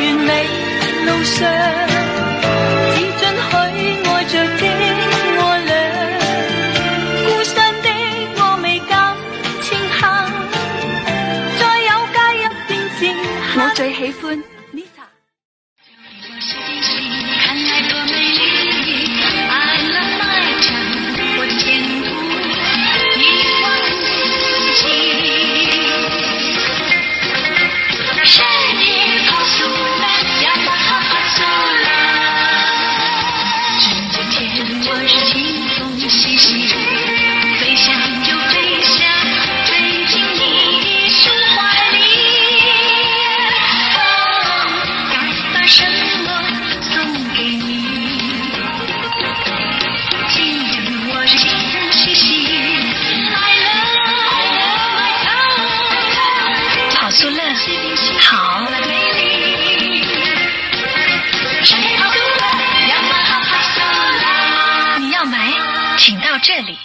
完美路上，只准许爱着的我俩，孤身的我未敢前行，再有介入便剩下。我最喜欢呢茶。看来多美丽，爱了那场我的前途一望无际。世界告诉了，要把它爬出来。只见我是轻松细细，飞翔就飞翔，飞进你胸怀里。该把什么送给你？既然我是轻松细细，来了，好苏乐，好。你要买，请到这里。